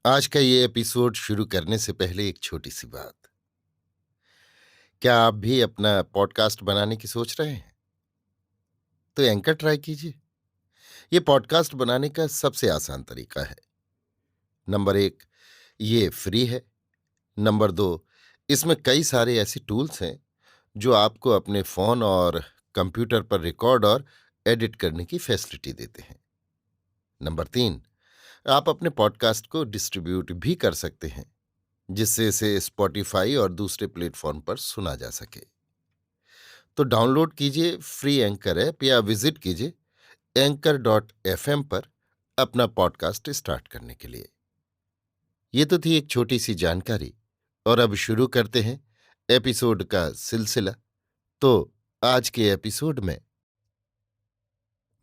आज का ये एपिसोड शुरू करने से पहले एक छोटी सी बात। क्या आप भी अपना पॉडकास्ट बनाने की सोच रहे हैं? तो एंकर ट्राई कीजिए। ये पॉडकास्ट बनाने का सबसे आसान तरीका है। नंबर 1, ये फ्री है। नंबर 2, इसमें कई सारे ऐसे टूल्स हैं जो आपको अपने फोन और कंप्यूटर पर रिकॉर्ड और एडिट करने की फैसिलिटी देते हैं। नंबर 3, आप अपने पॉडकास्ट को डिस्ट्रीब्यूट भी कर सकते हैं, जिससे इसे स्पॉटिफाई और दूसरे प्लेटफॉर्म पर सुना जा सके। तो डाउनलोड कीजिए फ्री एंकर ऐप या विजिट कीजिए anchor.fm पर अपना पॉडकास्ट स्टार्ट करने के लिए। ये तो थी एक छोटी सी जानकारी, और अब शुरू करते हैं एपिसोड का सिलसिला। तो आज के एपिसोड में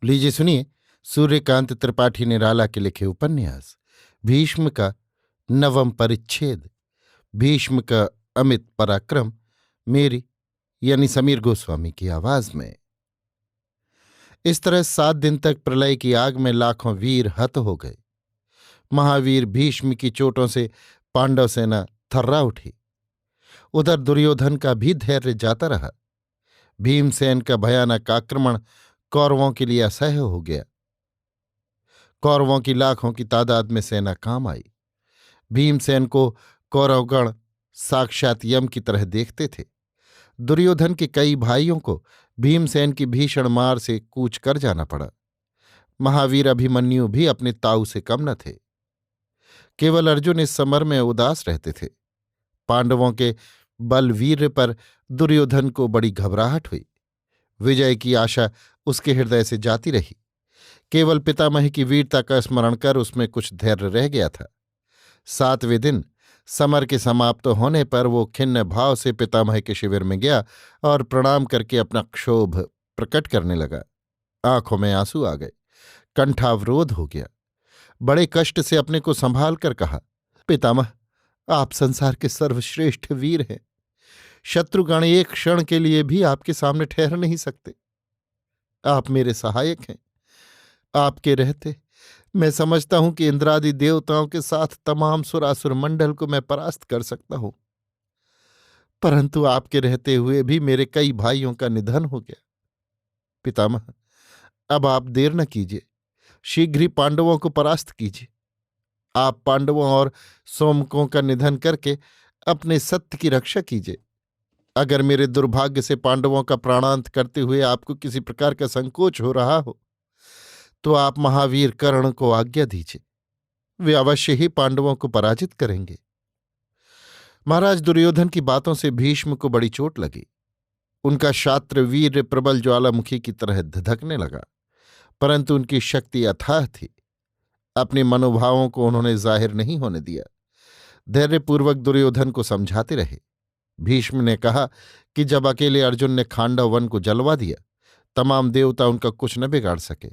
लीजिए सुनिए सूर्यकांत त्रिपाठी निराला के लिखे उपन्यास भीष्म का नवम परिच्छेद, भीष्म का अमित पराक्रम, मेरी यानी समीर गोस्वामी की आवाज में। इस तरह 7 दिन तक प्रलय की आग में लाखों वीर हत हो गए। महावीर भीष्म की चोटों से पांडव सेना थर्रा उठी। उधर दुर्योधन का भी धैर्य जाता रहा। भीमसेन का भयानक आक्रमण कौरवों के लिए असह्य हो गया। कौरवों की लाखों की तादाद में सेना काम आई। भीमसेन को कौरवगण साक्षात यम की तरह देखते थे। दुर्योधन के कई भाइयों को भीमसेन की भीषण मार से कूच कर जाना पड़ा। महावीर अभिमन्यु भी अपने ताऊ से कम न थे। केवल अर्जुन इस समर में उदास रहते थे। पांडवों के बलवीर्य पर दुर्योधन को बड़ी घबराहट हुई। विजय की आशा उसके हृदय से जाती रही। केवल पितामह की वीरता का स्मरण कर उसमें कुछ धैर्य रह गया था। 7वें दिन समर के समाप्त होने पर वो खिन्न भाव से पितामह के शिविर में गया और प्रणाम करके अपना क्षोभ प्रकट करने लगा। आंखों में आंसू आ गए, कंठावरोध हो गया। बड़े कष्ट से अपने को संभाल कर कहा, पितामह, आप संसार के सर्वश्रेष्ठ वीर हैं। शत्रुगण एक क्षण के लिए भी आपके सामने ठहर नहीं सकते। आप मेरे सहायक हैं। आपके रहते मैं समझता हूं कि इंद्रादि देवताओं के साथ तमाम सुरासुर मंडल को मैं परास्त कर सकता हूं। परंतु आपके रहते हुए भी मेरे कई भाइयों का निधन हो गया। पितामह, अब आप देर न कीजिए, शीघ्र ही पांडवों को परास्त कीजिए। आप पांडवों और सोमकों का निधन करके अपने सत्य की रक्षा कीजिए। अगर मेरे दुर्भाग्य से पांडवों का प्राणांत करते हुए आपको किसी प्रकार का संकोच हो रहा हो, तो आप महावीर कर्ण को आज्ञा दीजिए। वे अवश्य ही पांडवों को पराजित करेंगे। महाराज दुर्योधन की बातों से भीष्म को बड़ी चोट लगी। उनका शास्त्र वीर प्रबल ज्वालामुखी की तरह धधकने लगा, परंतु उनकी शक्ति अथाह थी। अपने मनोभावों को उन्होंने जाहिर नहीं होने दिया। धैर्यपूर्वक दुर्योधन को समझाते रहे। भीष्म ने कहा कि जब अकेले अर्जुन ने खांडव वन को जलवा दिया, तमाम देवता उनका कुछ न बिगाड़ सके।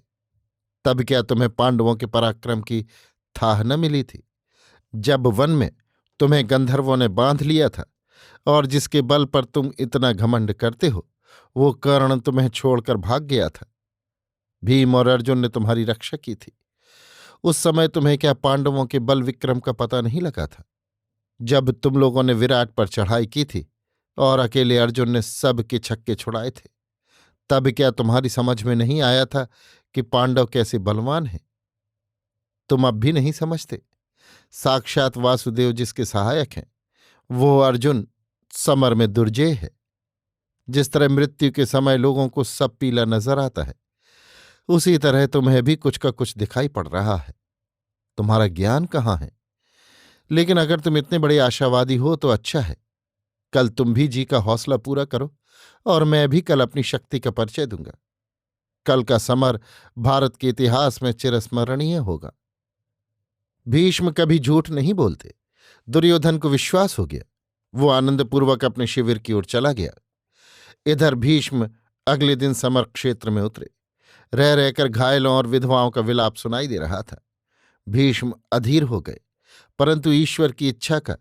तब क्या तुम्हें पांडवों के पराक्रम की थाह न मिली थी? जब वन में तुम्हें गंधर्वों ने बांध लिया था और जिसके बल पर तुम इतना घमंड करते हो, वो कर्ण तुम्हें छोड़कर भाग गया था। भीम और अर्जुन ने तुम्हारी रक्षा की थी। उस समय तुम्हें क्या पांडवों के बल विक्रम का पता नहीं लगा था? जब तुम लोगों ने विराट पर चढ़ाई की थी और अकेले अर्जुन ने सब के छक्के छुड़ाए थे, तब क्या तुम्हारी समझ में नहीं आया था कि पांडव कैसे बलवान हैं? तुम अब भी नहीं समझते? साक्षात वासुदेव जिसके सहायक हैं, वो अर्जुन समर में दुर्जेय है। जिस तरह मृत्यु के समय लोगों को सब पीला नजर आता है, उसी तरह तुम्हें भी कुछ का कुछ दिखाई पड़ रहा है। तुम्हारा ज्ञान कहाँ है? लेकिन अगर तुम इतने बड़े आशावादी हो तो अच्छा है। कल तुम भी जी का हौसला पूरा करो और मैं भी कल अपनी शक्ति का परिचय दूंगा। कल का समर भारत के इतिहास में चिरस्मरणीय होगा। भीष्म कभी झूठ नहीं बोलते। दुर्योधन को विश्वास हो गया। वो आनंदपूर्वक अपने शिविर की ओर चला गया। इधर भीष्म अगले दिन समर क्षेत्र में उतरे। रह रहकर घायलों और विधवाओं का विलाप सुनाई दे रहा था। भीष्म अधीर हो गए, परंतु ईश्वर की इच्छा का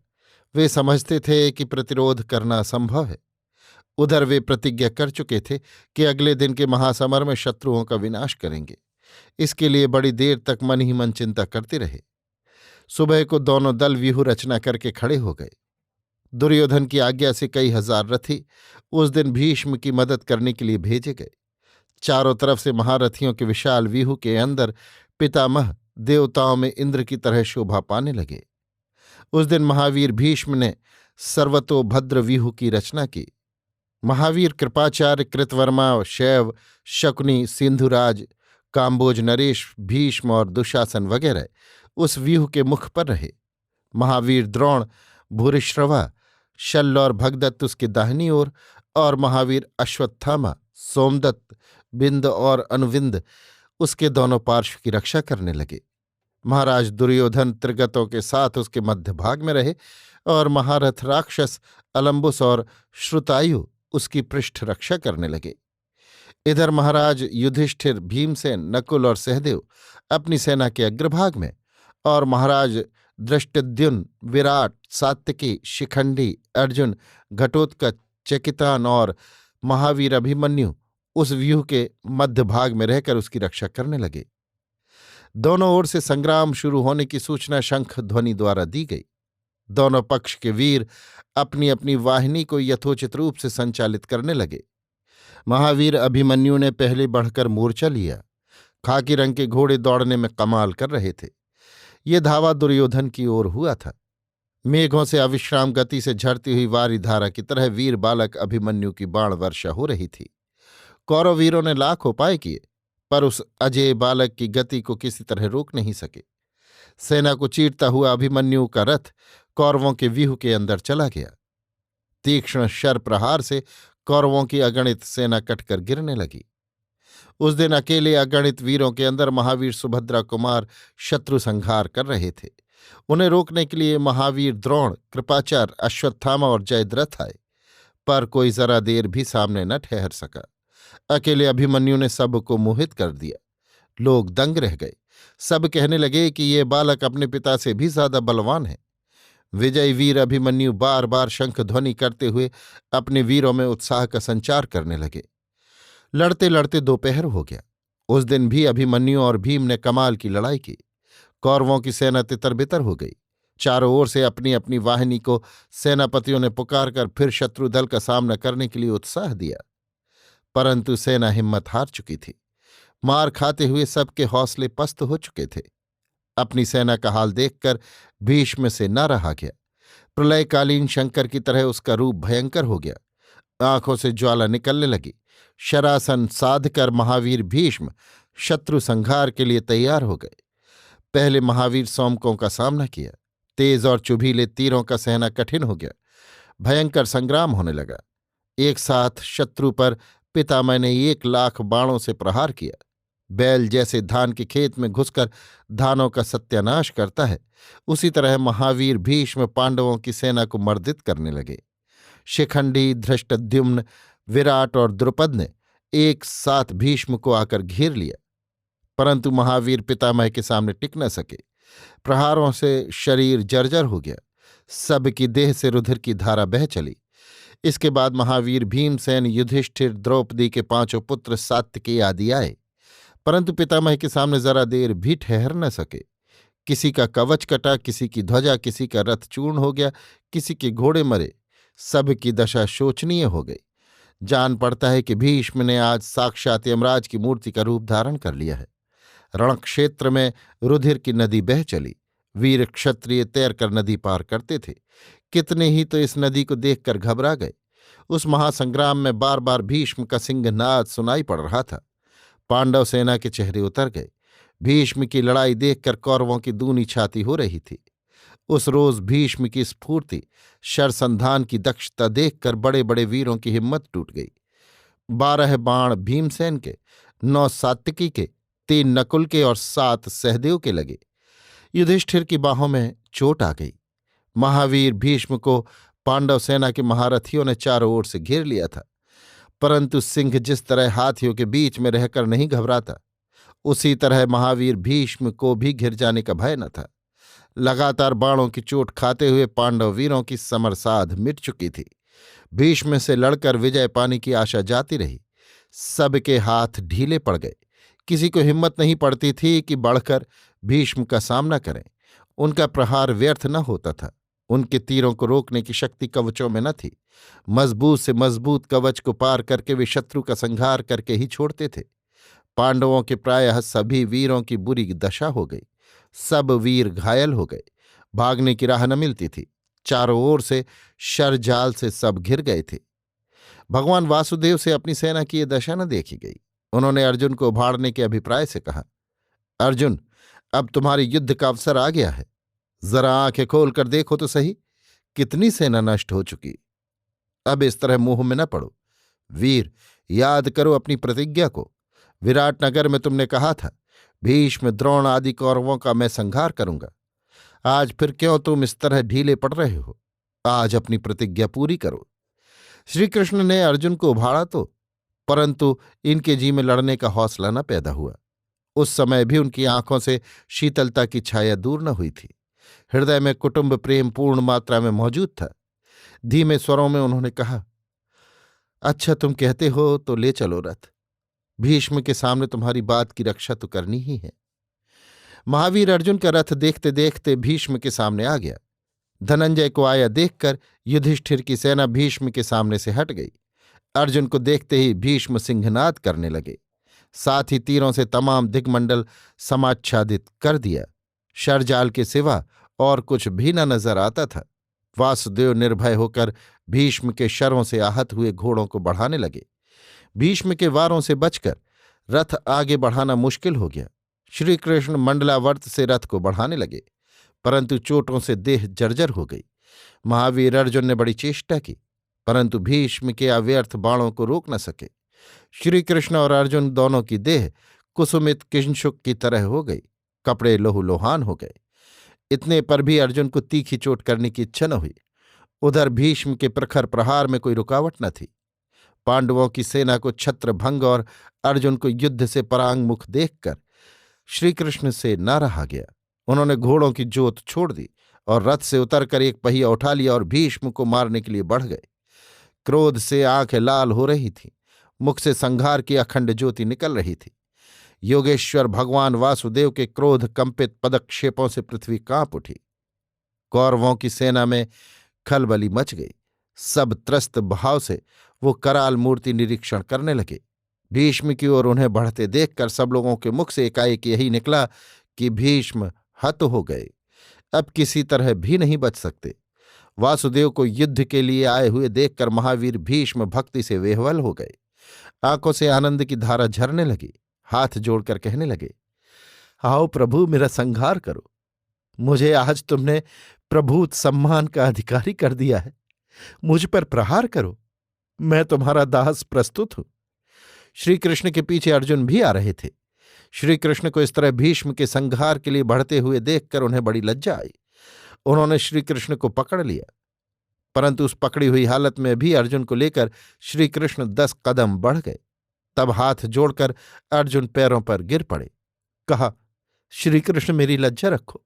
वे समझते थे कि प्रतिरोध करना असंभव है। उधर वे प्रतिज्ञा कर चुके थे कि अगले दिन के महासमर में शत्रुओं का विनाश करेंगे। इसके लिए बड़ी देर तक मन ही मन चिंता करते रहे। सुबह को दोनों दल व्यूह रचना करके खड़े हो गए। दुर्योधन की आज्ञा से कई हजार रथी उस दिन भीष्म की मदद करने के लिए भेजे गए। चारों तरफ से महारथियों के विशाल व्यूह के अंदर पितामह देवताओं में इंद्र की तरह शोभा पाने लगे। उस दिन महावीर भीष्म ने सर्वतोभद्र व्यूह की रचना की। महावीर कृपाचार्य, कृतवर्मा, शैव, शकुनी, सिंधुराज, काम्बोज, नरेश, भीष्म और दुशासन वगैरह उस व्यूह के मुख पर रहे। महावीर द्रोण, भूरिश्रवा, शल्य और भगदत्त उसके दाहिनी ओर और महावीर अश्वत्थामा, सोमदत्त, बिंद और अनुविंद उसके दोनों पार्श्व की रक्षा करने लगे। महाराज दुर्योधन त्रिगतों के साथ उसके मध्य भाग में रहे और महारथ राक्षस अलम्बुस और श्रुतायु उसकी पृष्ठ रक्षा करने लगे। इधर महाराज युधिष्ठिर, भीमसेन, नकुल और सहदेव अपनी सेना के अग्रभाग में और महाराज दृष्टद्युम्न, विराट, सात्यकी, शिखंडी, अर्जुन, घटोत्कच, चेकितान और महावीर अभिमन्यु उस व्यूह के मध्य भाग में रहकर उसकी रक्षा करने लगे। दोनों ओर से संग्राम शुरू होने की सूचना शंख ध्वनि द्वारा दी गई। दोनों पक्ष के वीर अपनी अपनी वाहिनी को यथोचित रूप से संचालित करने लगे। महावीर अभिमन्यु ने पहले बढ़कर मोर्चा लिया। खाकी रंग के घोड़े दौड़ने में कमाल कर रहे थे। ये धावा दुर्योधन की ओर हुआ था। मेघों से अविश्राम गति से झरती हुई वारी धारा की तरह वीर बालक अभिमन्यु की बाण वर्षा हो रही थी। कौरव वीरों ने लाख उपाय किए, पर उस अजेय बालक की गति को किसी तरह रोक नहीं सके। सेना को चीरता हुआ अभिमन्यु का रथ कौरवों के व्यूह के अंदर चला गया। तीक्ष्ण शर प्रहार से कौरवों की अगणित सेना कटकर गिरने लगी। उस दिन अकेले अगणित वीरों के अंदर महावीर सुभद्रा कुमार शत्रु संहार कर रहे थे। उन्हें रोकने के लिए महावीर द्रोण, कृपाचार्य, अश्वत्थामा और जयद्रथ आए, पर कोई जरा देर भी सामने न ठहर सका। अकेले अभिमन्यु ने सबको मोहित कर दिया। लोग दंग रह गए। सब कहने लगे कि ये बालक अपने पिता से भी ज्यादा बलवान है। विजयी वीर अभिमन्यु बार बार शंख ध्वनि करते हुए अपने वीरों में उत्साह का संचार करने लगे। लड़ते लड़ते दोपहर हो गया। उस दिन भी अभिमन्यु और भीम ने कमाल की लड़ाई की। कौरवों की सेना तितर-बितर हो गई। चारों ओर से अपनी अपनी वाहिनी को सेनापतियों ने पुकारकर फिर शत्रु दल का सामना करने के लिए उत्साह दिया, परंतु सेना हिम्मत हार चुकी थी। मार खाते हुए सबके हौसले पस्त हो चुके थे। अपनी सेना का हाल देखकर भीष्म से न रहा गया। प्रलयकालीन शंकर की तरह उसका रूप भयंकर हो गया। आंखों से ज्वाला निकलने लगी। शरासन साधकर महावीर भीष्म शत्रु संहार के लिए तैयार हो गए। पहले महावीर सोमकों का सामना किया। तेज और चुभीले तीरों का सहना कठिन हो गया। भयंकर संग्राम होने लगा। एक साथ शत्रु पर पितामह ने 1,00,000 बाणों से प्रहार किया। बैल जैसे धान के खेत में घुसकर धानों का सत्यानाश करता है, उसी तरह महावीर भीष्म पांडवों की सेना को मर्दित करने लगे। शिखंडी, धृष्टद्युम्न, विराट और द्रुपद ने एक साथ भीष्म को आकर घेर लिया, परंतु महावीर पितामह के सामने टिक न सके। प्रहारों से शरीर जर्जर हो गया। सबकी देह से रुधिर की धारा बह चली। इसके बाद महावीर भीमसेन, युधिष्ठिर, द्रौपदी के 5 पुत्र सात्यकी आदि आए, परंतु पितामह के सामने जरा देर भी ठहर न सके। किसी का कवच कटा, किसी की ध्वजा, किसी का रथ चूर्ण हो गया, किसी के घोड़े मरे। सब की दशा शोचनीय हो गई। जान पड़ता है कि भीष्म ने आज साक्षात यमराज की मूर्ति का रूप धारण कर लिया है। रणक्षेत्र में रुधिर की नदी बह चली। वीर क्षत्रिय तैरकर नदी पार करते थे। कितने ही तो इस नदी को देखकर घबरा गए। उस महासंग्राम में बार बार भीष्म का सिंहनाद सुनाई पड़ रहा था। पांडव सेना के चेहरे उतर गए। भीष्म की लड़ाई देखकर कौरवों की दूनी छाती हो रही थी। उस रोज भीष्म की स्फूर्ति, शरसंधान की दक्षता देखकर बड़े बड़े वीरों की हिम्मत टूट गई। 12 बाण भीमसेन के, 9 सात्यकी के, 3 नकुल के और 7 सहदेव के लगे। युधिष्ठिर की बाहों में चोट आ गई। महावीर भीष्म को पांडव सेना के महारथियों ने चारों ओर से घेर लिया था, परंतु सिंह जिस तरह हाथियों के बीच में रहकर नहीं घबराता, उसी तरह महावीर भीष्म को भी घिर जाने का भय न था। लगातार बाणों की चोट खाते हुए पांडव वीरों की समरसाध मिट चुकी थी। भीष्म से लड़कर विजय पाने की आशा जाती रही। सबके हाथ ढीले पड़ गए। किसी को हिम्मत नहीं पड़ती थी कि बढ़कर भीष्म का सामना करें। उनका प्रहार व्यर्थ न होता था। उनके तीरों को रोकने की शक्ति कवचों में न थी। मजबूत से मजबूत कवच को पार करके वे शत्रु का संहार करके ही छोड़ते थे। पांडवों के प्रायः सभी वीरों की बुरी दशा हो गई। सब वीर घायल हो गए। भागने की राह न मिलती थी। चारों ओर से शरजाल से सब घिर गए थे। भगवान वासुदेव से अपनी सेना की ये दशा न देखी गई। उन्होंने अर्जुन को उभाड़ने के अभिप्राय से कहा, अर्जुन, अब तुम्हारे युद्ध का अवसर आ गया है। जरा आंखें खोलकर देखो तो सही, कितनी सेना नष्ट हो चुकी। अब इस तरह मुंह में न पड़ो। वीर, याद करो अपनी प्रतिज्ञा को। विराट नगर में तुमने कहा था, भीष्म द्रोण आदि कौरवों का मैं संहार करूंगा। आज फिर क्यों तुम इस तरह ढीले पड़ रहे हो? आज अपनी प्रतिज्ञा पूरी करो। श्री कृष्ण ने अर्जुन को उभाड़ा तो, परंतु इनके जी में लड़ने का हौसला न पैदा हुआ। उस समय भी उनकी आंखों से शीतलता की छाया दूर न हुई थी। हृदय में कुटुंब प्रेम पूर्ण मात्रा में मौजूद था। धीमे स्वरों में उन्होंने कहा, अच्छा, तुम कहते हो तो ले चलो रथ। भीष्म के सामने तुम्हारी बात की रक्षा तो करनी ही है। महावीर अर्जुन का रथ देखते देखते भीष्म के सामने आ गया। धनंजय को आया देखकर युधिष्ठिर की सेना भीष्म के सामने से हट गई। अर्जुन को देखते ही भीष्म सिंहनाद करने लगे। साथ ही तीरों से तमाम दिग्मंडल समाच्छादित कर दिया। शरजाल के सिवा और कुछ भी न नजर आता था। वासुदेव निर्भय होकर भीष्म के शरों से आहत हुए घोड़ों को बढ़ाने लगे। भीष्म के वारों से बचकर रथ आगे बढ़ाना मुश्किल हो गया। श्रीकृष्ण मंडलावर्त से रथ को बढ़ाने लगे, परंतु चोटों से देह जर्जर हो गई। महावीर अर्जुन ने बड़ी चेष्टा की, परंतु भीष्म के अव्यर्थ बाणों को रोक न सके। श्रीकृष्ण और अर्जुन दोनों की देह कुसुमित किंशुक की तरह हो गई। कपड़े लोहुलोहान हो गए। इतने पर भी अर्जुन को तीखी चोट करने की इच्छा न हुई। उधर भीष्म के प्रखर प्रहार में कोई रुकावट न थी। पांडवों की सेना को छत्रभंग और अर्जुन को युद्ध से परांगमुख देखकर श्रीकृष्ण से न रहा गया। उन्होंने घोड़ों की जोत छोड़ दी और रथ से उतरकर एक पहिया उठा लिया और भीष्म को मारने के लिए बढ़ गए। क्रोध से आंखें लाल हो रही थीं। मुख से संघार की अखंड ज्योति निकल रही थी। योगेश्वर भगवान वासुदेव के क्रोध कंपित पदक्षेपों से पृथ्वी कांप उठी। कौरवों की सेना में खलबली मच गई। सब त्रस्त भाव से वो कराल मूर्ति निरीक्षण करने लगे। भीष्म की ओर उन्हें बढ़ते देखकर सब लोगों के मुख से एकाएक यही निकला कि भीष्म हत हो गए, अब किसी तरह भी नहीं बच सकते। वासुदेव को युद्ध के लिए आए हुए देखकर महावीर भीष्म भक्ति से विह्वल हो गए। आंखों से आनंद की धारा झरने लगी। हाथ जोड़कर कहने लगे, आओ प्रभु, मेरा संहार करो। मुझे आज तुमने प्रभुत सम्मान का अधिकारी कर दिया है। मुझ पर प्रहार करो, मैं तुम्हारा दास प्रस्तुत हूं। श्री कृष्ण के पीछे अर्जुन भी आ रहे थे। श्री कृष्ण को इस तरह भीष्म के संहार के लिए बढ़ते हुए देखकर उन्हें बड़ी लज्जा आई। उन्होंने श्री कृष्ण को पकड़ लिया, परंतु उस पकड़ी हुई हालत में भी अर्जुन को लेकर श्री कृष्ण 10 कदम बढ़ गए। तब हाथ जोड़कर अर्जुन पैरों पर गिर पड़े। कहा, श्री कृष्ण, मेरी लज्जा रखो।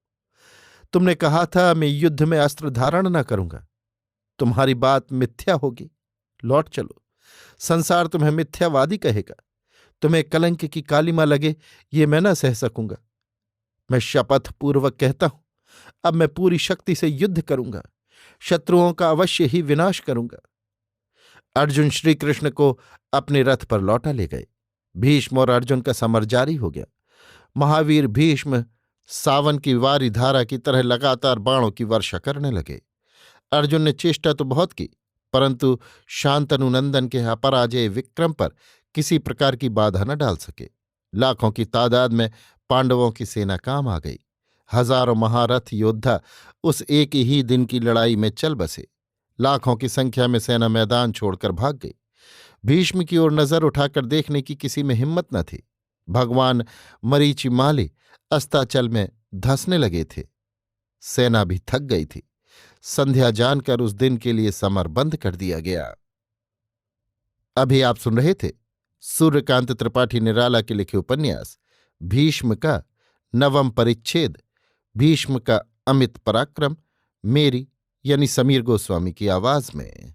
तुमने कहा था मैं युद्ध में अस्त्र धारण न करूंगा। तुम्हारी बात मिथ्या होगी। लौट चलो। संसार तुम्हें मिथ्यावादी कहेगा। तुम्हें कलंक की कालिमा लगे, ये मैं न सह सकूंगा। मैं शपथ पूर्वक कहता हूं, अब मैं पूरी शक्ति से युद्ध करूंगा। शत्रुओं का अवश्य ही विनाश करूंगा। अर्जुन श्री कृष्ण को अपने रथ पर लौटा ले गए। भीष्म और अर्जुन का समर जारी हो गया। महावीर भीष्म सावन की वारी धारा की तरह लगातार बाणों की वर्षा करने लगे। अर्जुन ने चेष्टा तो बहुत की, परंतु शांतनु नंदन के अपराजेय विक्रम पर किसी प्रकार की बाधा न डाल सके। लाखों की तादाद में पांडवों की सेना काम आ गई। हजारों महारथ योद्धा उस एक ही दिन की लड़ाई में चल बसे। लाखों की संख्या में सेना मैदान छोड़कर भाग गई। भीष्म की ओर नजर उठाकर देखने की किसी में हिम्मत न थी। भगवान मरीचिमाली अस्ताचल में धंसने लगे थे। सेना भी थक गई थी। संध्या जानकर उस दिन के लिए समर बंद कर दिया गया। अभी आप सुन रहे थे सूर्यकांत त्रिपाठी निराला के लिखे उपन्यास भीष्म का 9वां परिच्छेद, भीष्म का अमित पराक्रम, मेरी यानी समीर गोस्वामी की आवाज में।